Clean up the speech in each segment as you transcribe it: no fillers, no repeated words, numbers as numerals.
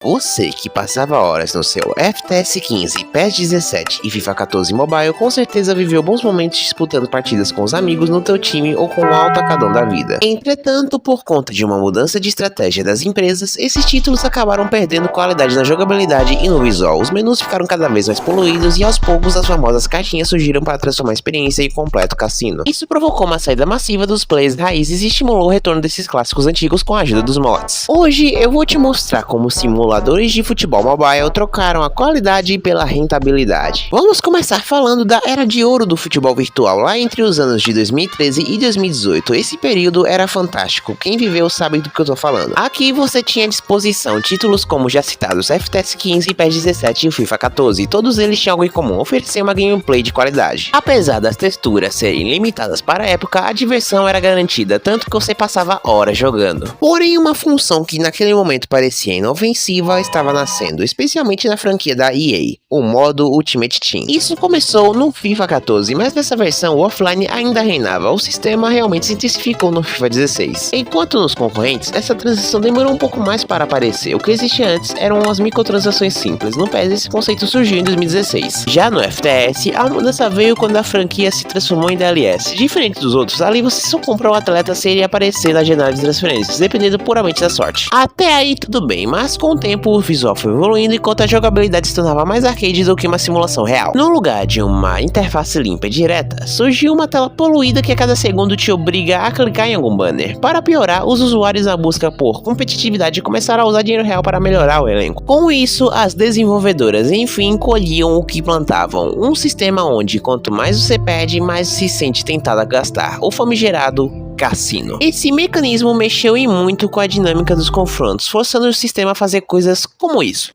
Você que passava horas no seu FPS 15, PES 17 e FIFA 14 Mobile com certeza viveu bons momentos disputando partidas com os amigos no teu time ou com o atacadão da vida. Entretanto, por conta de uma mudança de estratégia das empresas, esses títulos acabaram perdendo qualidade na jogabilidade e no visual. Os menus ficaram cada vez mais poluídos e aos poucos as famosas caixinhas surgiram para transformar a experiência em completo cassino. Isso provocou uma saída massiva dos players raízes e estimulou o retorno desses clássicos antigos com a ajuda dos mods. Hoje eu vou te mostrar como simuladores de futebol mobile trocaram a qualidade pela rentabilidade. Vamos começar falando da era de ouro do futebol virtual, lá entre os anos de 2013 e 2018. Esse período era fantástico, quem viveu sabe do que eu tô falando. Aqui você tinha à disposição títulos como já citados FPS 15, PES 17 e o FIFA 14, todos eles tinham algo em comum, oferecer uma gameplay de qualidade. Apesar das texturas serem limitadas para a época, a diversão era garantida, tanto que você passava horas jogando. Porém, uma função que naquele momento parecia inofensiva estava nascendo, especialmente na franquia da EA, o modo Ultimate Team. Isso começou no FIFA 14, mas nessa versão o offline ainda reinava, o sistema realmente se intensificou no FIFA 16. Enquanto nos concorrentes, essa transição demorou um pouco mais para aparecer, o que existia antes eram as microtransações simples, no PES esse conceito surgiu em 2016. Já no FTS, a mudança veio quando a franquia se transformou em DLS. Diferente dos outros, ali você só compra o atleta se ele aparecer na janela de transferências, dependendo puramente da sorte. Até aí tudo bem, mas com o tempo o visual foi evoluindo enquanto a jogabilidade se tornava mais arcade do que uma simulação real. No lugar de uma interface limpa e direta, surgiu uma tela poluída que a cada segundo te obriga a clicar em algum banner. Para piorar, os usuários na busca por competitividade começaram a usar dinheiro real para melhorar o elenco. Com isso, as desenvolvedoras enfim colhiam o que plantavam, um sistema onde quanto mais você perde, mais se sente tentado a gastar, o famigerado cassino. Esse mecanismo mexeu em muito com a dinâmica dos confrontos, forçando o sistema a fazer coisas como isso.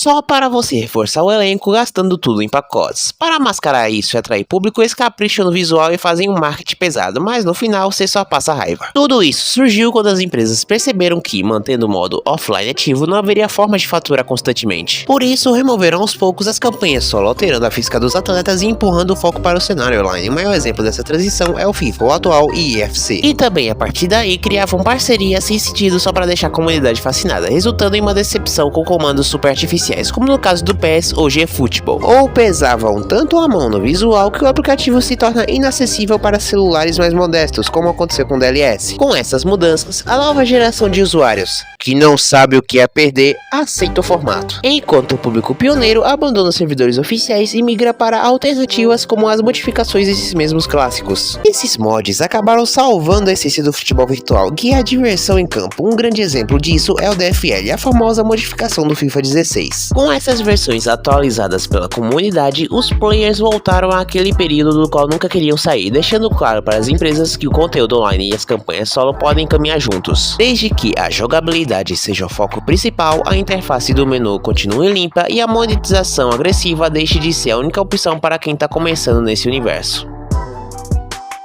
Só para você reforçar o elenco gastando tudo em pacotes. Para mascarar isso e atrair público, eles capricham no visual e fazem um marketing pesado, mas no final você só passa raiva. Tudo isso surgiu quando as empresas perceberam que, mantendo o modo offline ativo, não haveria forma de faturar constantemente. Por isso, removeram aos poucos as campanhas solo, alterando a física dos atletas e empurrando o foco para o cenário online. O maior exemplo dessa transição é o FIFA, o atual EFC. E também, a partir daí, criavam parcerias sem sentido só para deixar a comunidade fascinada, resultando em uma decepção com comandos super artificiais, como no caso do PES ou eFootball, ou pesavam tanto a mão no visual que o aplicativo se torna inacessível para celulares mais modestos, como aconteceu com o DLS. Com essas mudanças, a nova geração de usuários, que não sabe o que é perder, aceita o formato, enquanto o público pioneiro abandona os servidores oficiais e migra para alternativas como as modificações desses mesmos clássicos. Esses mods acabaram salvando a essência do futebol virtual, que é a diversão em campo. Um grande exemplo disso é o DFL, a famosa modificação do FIFA 16. Com essas versões atualizadas pela comunidade, os players voltaram àquele período do qual nunca queriam sair, deixando claro para as empresas que o conteúdo online e as campanhas solo podem caminhar juntos. Desde que a jogabilidade seja o foco principal, a interface do menu continue limpa e a monetização agressiva deixe de ser a única opção para quem está começando nesse universo.